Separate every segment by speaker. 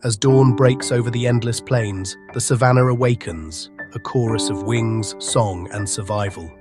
Speaker 1: As dawn breaks over the endless plains, the savanna awakens, a chorus of wings, song, and survival.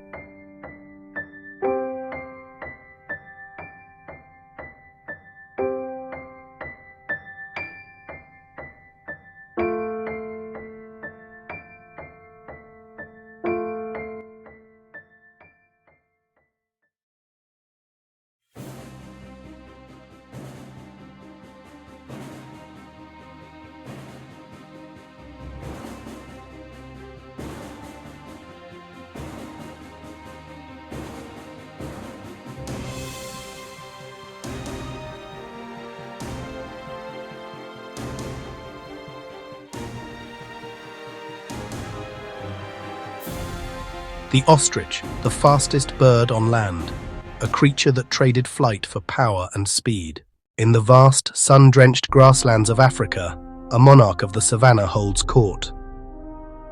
Speaker 1: The ostrich, the fastest bird on land, a creature that traded flight for power and speed. In the vast, sun-drenched grasslands of Africa, a monarch of the savanna holds court.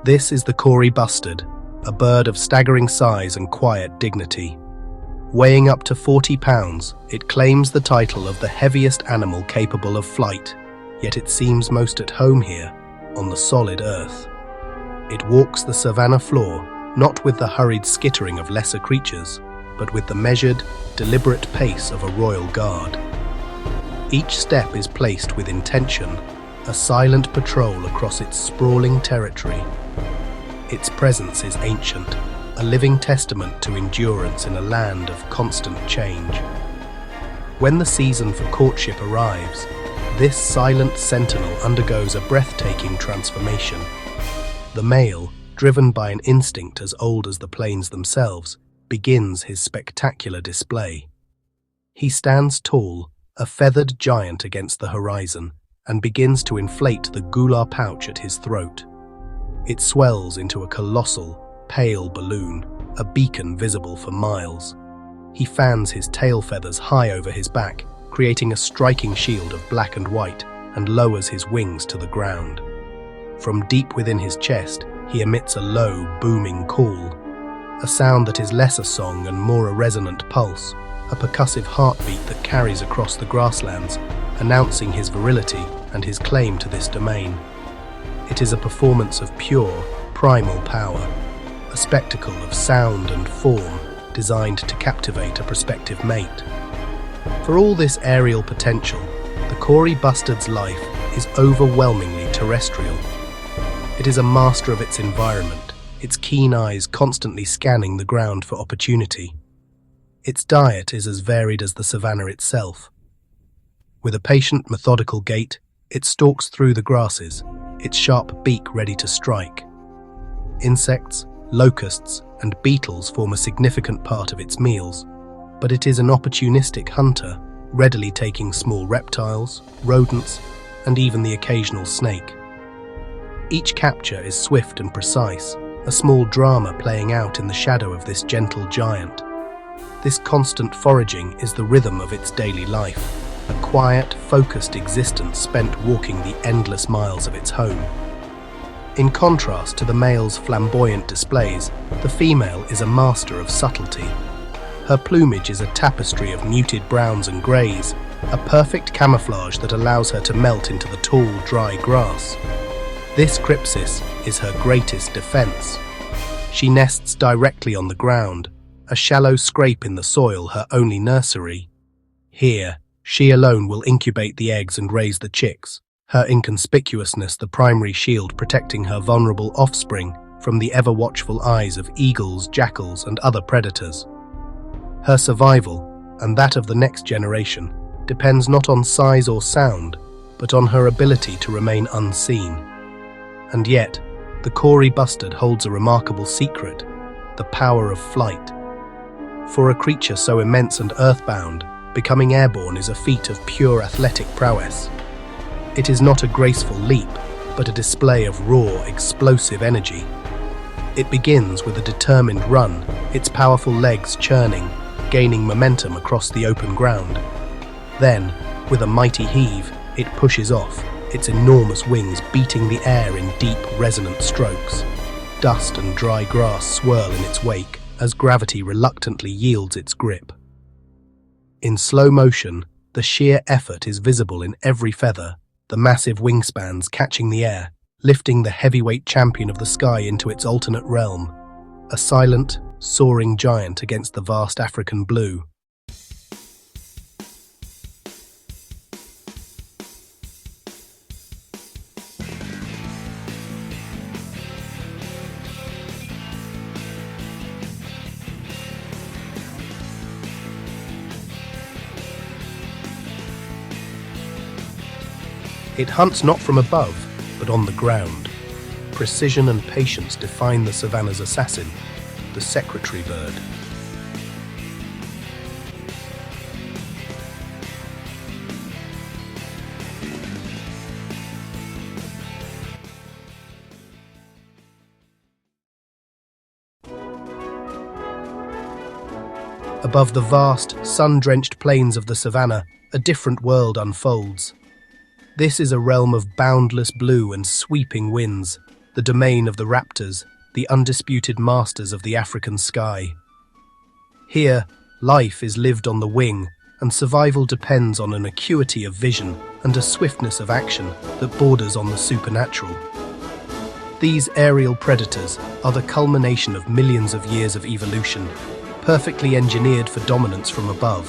Speaker 1: This is the Kori bustard, a bird of staggering size and quiet dignity. Weighing up to 40 pounds, it claims the title of the heaviest animal capable of flight, yet it seems most at home here, on the solid earth. It walks the savanna floor, not with the hurried skittering of lesser creatures, but with the measured, deliberate pace of a royal guard. Each step is placed with intention, a silent patrol across its sprawling territory. Its presence is ancient, a living testament to endurance in a land of constant change. When the season for courtship arrives, this silent sentinel undergoes a breathtaking transformation. The male, driven by an instinct as old as the plains themselves, begins his spectacular display. He stands tall, a feathered giant against the horizon, and begins to inflate the gular pouch at his throat. It swells into a colossal, pale balloon, a beacon visible for miles. He fans his tail feathers high over his back, creating a striking shield of black and white, and lowers his wings to the ground. From deep within his chest, he emits a low, booming call, a sound that is less a song and more a resonant pulse, a percussive heartbeat that carries across the grasslands, announcing his virility and his claim to this domain. It is a performance of pure, primal power, a spectacle of sound and form designed to captivate a prospective mate. For all this aerial potential, the Kori bustard's life is overwhelmingly terrestrial. It is a master of its environment, its keen eyes constantly scanning the ground for opportunity. Its diet is as varied as the savanna itself. With a patient, methodical gait, it stalks through the grasses, its sharp beak ready to strike. Insects, locusts, and beetles form a significant part of its meals, but it is an opportunistic hunter, readily taking small reptiles, rodents, and even the occasional snake. Each capture is swift and precise, a small drama playing out in the shadow of this gentle giant. This constant foraging is the rhythm of its daily life, a quiet, focused existence spent walking the endless miles of its home. In contrast to the male's flamboyant displays, the female is a master of subtlety. Her plumage is a tapestry of muted browns and greys, a perfect camouflage that allows her to melt into the tall, dry grass. This crypsis is her greatest defense. She nests directly on the ground, a shallow scrape in the soil her only nursery. Here, she alone will incubate the eggs and raise the chicks, her inconspicuousness the primary shield protecting her vulnerable offspring from the ever-watchful eyes of eagles, jackals, and other predators. Her survival, and that of the next generation, depends not on size or sound, but on her ability to remain unseen. And yet, the Kori bustard holds a remarkable secret, the power of flight. For a creature so immense and earthbound, becoming airborne is a feat of pure athletic prowess. It is not a graceful leap, but a display of raw, explosive energy. It begins with a determined run, its powerful legs churning, gaining momentum across the open ground. Then, with a mighty heave, it pushes off, its enormous wings beating the air in deep, resonant strokes. Dust and dry grass swirl in its wake as gravity reluctantly yields its grip. In slow motion, the sheer effort is visible in every feather, the massive wingspans catching the air, lifting the heavyweight champion of the sky into its alternate realm, a silent, soaring giant against the vast African blue. It hunts not from above, but on the ground. Precision and patience define the savanna's assassin, the secretary bird. Above the vast, sun-drenched plains of the savanna, a different world unfolds. This is a realm of boundless blue and sweeping winds, the domain of the raptors, the undisputed masters of the African sky. Here, life is lived on the wing, and survival depends on an acuity of vision and a swiftness of action that borders on the supernatural. These aerial predators are the culmination of millions of years of evolution, perfectly engineered for dominance from above.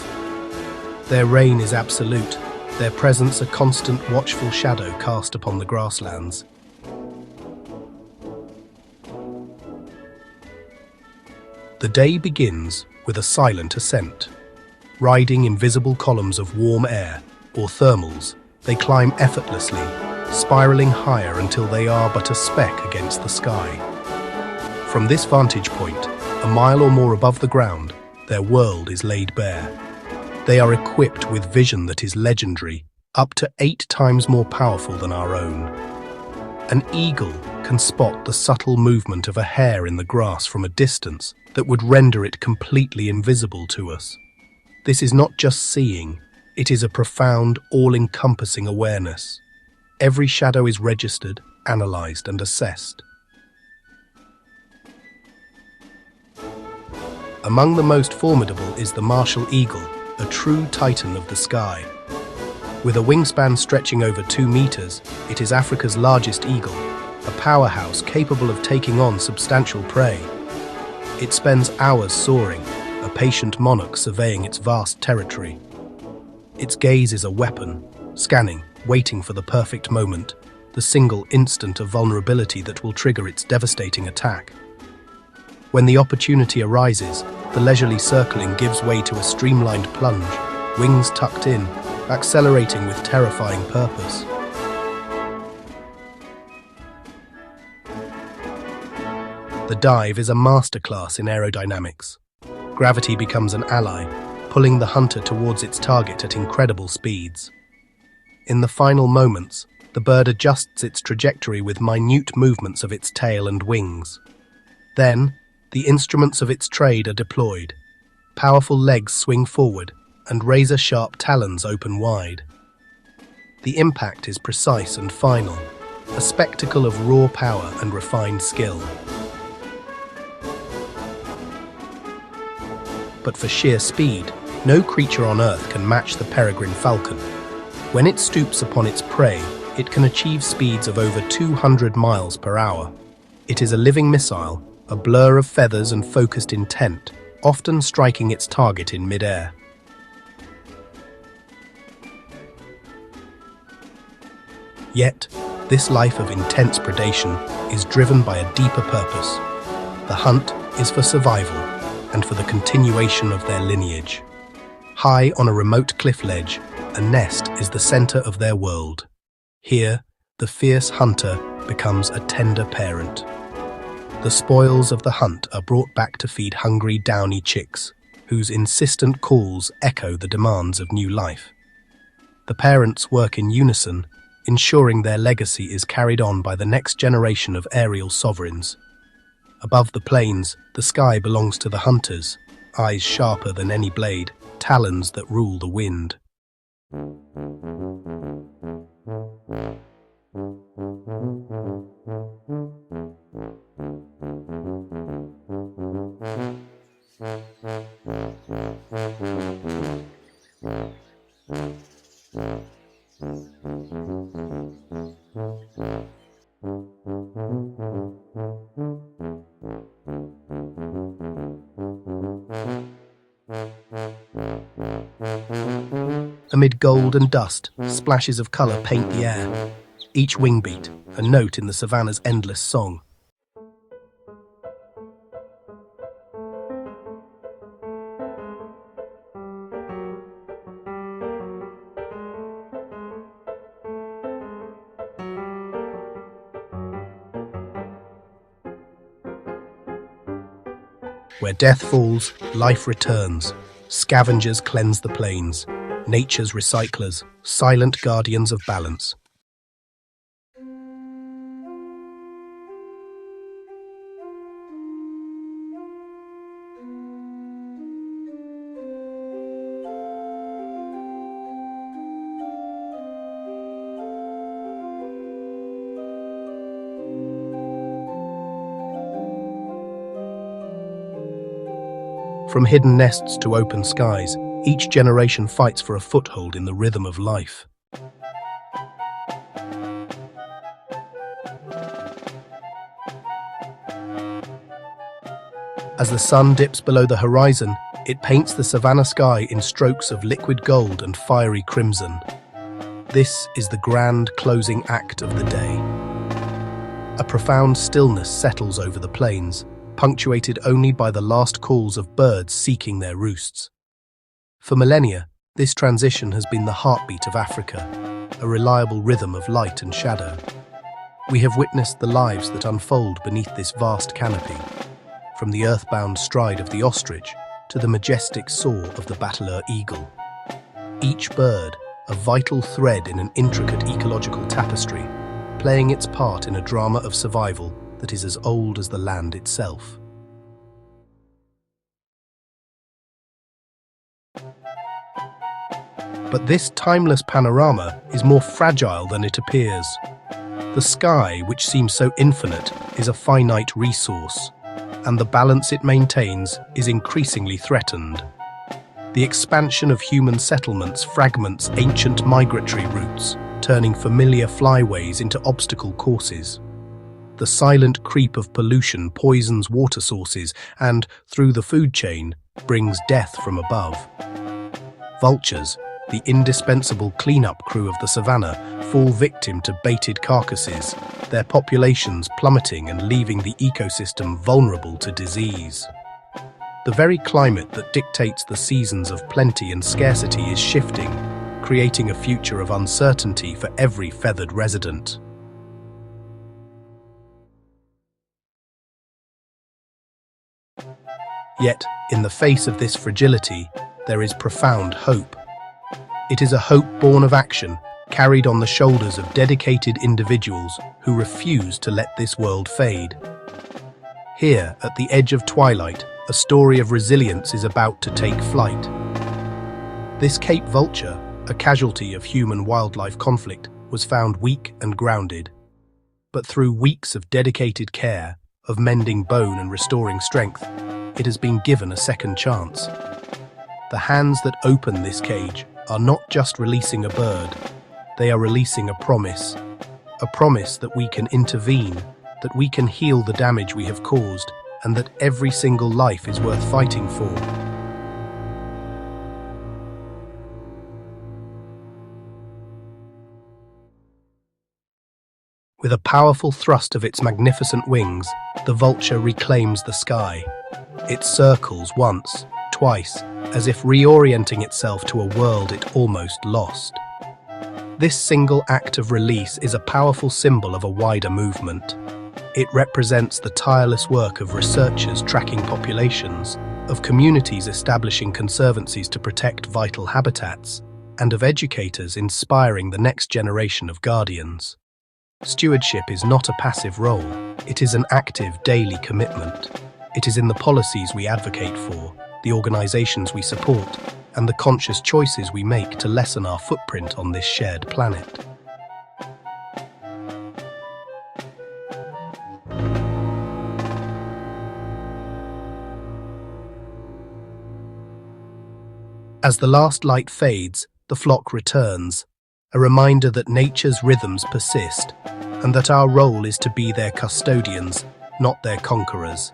Speaker 1: Their reign is absolute, their presence a constant watchful shadow cast upon the grasslands. The day begins with a silent ascent. Riding invisible columns of warm air, or thermals, they climb effortlessly, spiraling higher until they are but a speck against the sky. From this vantage point, a mile or more above the ground, their world is laid bare. They are equipped with vision that is legendary, up to 8 times more powerful than our own. An eagle can spot the subtle movement of a hair in the grass from a distance that would render it completely invisible to us. This is not just seeing, it is a profound, all-encompassing awareness. Every shadow is registered, analyzed, and assessed. Among the most formidable is the martial eagle, a true titan of the sky. With a wingspan stretching over 2 meters, it is Africa's largest eagle, a powerhouse capable of taking on substantial prey. It spends hours soaring, a patient monarch surveying its vast territory. Its gaze is a weapon, scanning, waiting for the perfect moment, the single instant of vulnerability that will trigger its devastating attack. When the opportunity arises, the leisurely circling gives way to a streamlined plunge, wings tucked in, accelerating with terrifying purpose. The dive is a masterclass in aerodynamics. Gravity becomes an ally, pulling the hunter towards its target at incredible speeds. In the final moments, the bird adjusts its trajectory with minute movements of its tail and wings. Then, the instruments of its trade are deployed. Powerful legs swing forward, and razor-sharp talons open wide. The impact is precise and final, a spectacle of raw power and refined skill. But for sheer speed, no creature on Earth can match the peregrine falcon. When it stoops upon its prey, it can achieve speeds of over 200 miles per hour. It is a living missile, a blur of feathers and focused intent, often striking its target in mid-air. Yet, this life of intense predation is driven by a deeper purpose. The hunt is for survival and for the continuation of their lineage. High on a remote cliff ledge, a nest is the center of their world. Here, the fierce hunter becomes a tender parent. The spoils of the hunt are brought back to feed hungry, downy chicks, whose insistent calls echo the demands of new life. The parents work in unison, ensuring their legacy is carried on by the next generation of aerial sovereigns. Above the plains, the sky belongs to the hunters, eyes sharper than any blade, talons that rule the wind. Amid gold and dust, splashes of colour paint the air. Each wing beat, a note in the savannah's endless song. Where death falls, life returns. Scavengers cleanse the plains. Nature's recyclers, silent guardians of balance. From hidden nests to open skies, each generation fights for a foothold in the rhythm of life. As the sun dips below the horizon, it paints the savanna sky in strokes of liquid gold and fiery crimson. This is the grand closing act of the day. A profound stillness settles over the plains, punctuated only by the last calls of birds seeking their roosts. For millennia, this transition has been the heartbeat of Africa, a reliable rhythm of light and shadow. We have witnessed the lives that unfold beneath this vast canopy, from the earthbound stride of the ostrich to the majestic soar of the battler eagle. Each bird, a vital thread in an intricate ecological tapestry, playing its part in a drama of survival that is as old as the land itself. But this timeless panorama is more fragile than it appears. The sky, which seems so infinite, is a finite resource, and the balance it maintains is increasingly threatened. The expansion of human settlements fragments ancient migratory routes, turning familiar flyways into obstacle courses. The silent creep of pollution poisons water sources and, through the food chain, brings death from above. Vultures, the indispensable cleanup crew of the savannah, fall victim to baited carcasses, their populations plummeting and leaving the ecosystem vulnerable to disease. The very climate that dictates the seasons of plenty and scarcity is shifting, creating a future of uncertainty for every feathered resident. Yet, in the face of this fragility, there is profound hope. It is a hope born of action, carried on the shoulders of dedicated individuals who refuse to let this world fade. Here, at the edge of twilight, a story of resilience is about to take flight. This Cape vulture, a casualty of human-wildlife conflict, was found weak and grounded. But through weeks of dedicated care, of mending bone and restoring strength, it has been given a second chance. The hands that open this cage are not just releasing a bird, they are releasing a promise that we can intervene, that we can heal the damage we have caused, and that every single life is worth fighting for. With a powerful thrust of its magnificent wings, the vulture reclaims the sky. It circles once, twice, as if reorienting itself to a world it almost lost. This single act of release is a powerful symbol of a wider movement. It represents the tireless work of researchers tracking populations, of communities establishing conservancies to protect vital habitats, and of educators inspiring the next generation of guardians. Stewardship is not a passive role, it is an active daily commitment. It is in the policies we advocate for, the organizations we support, and the conscious choices we make to lessen our footprint on this shared planet. As the last light fades, the flock returns, a reminder that nature's rhythms persist, and that our role is to be their custodians, not their conquerors.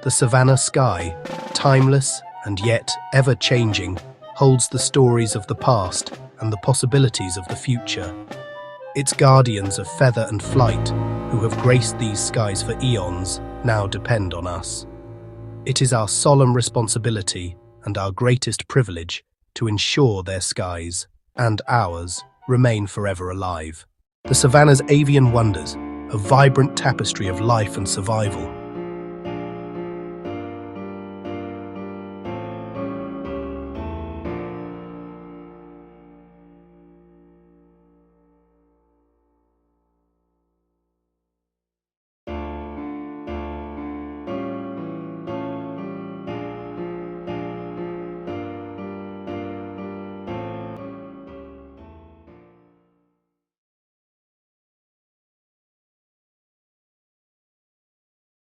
Speaker 1: The savanna sky, timeless and yet ever-changing, holds the stories of the past and the possibilities of the future. Its guardians of feather and flight, who have graced these skies for eons, now depend on us. It is our solemn responsibility and our greatest privilege to ensure their skies, and ours, remain forever alive. The Savannah's avian wonders, a vibrant tapestry of life and survival,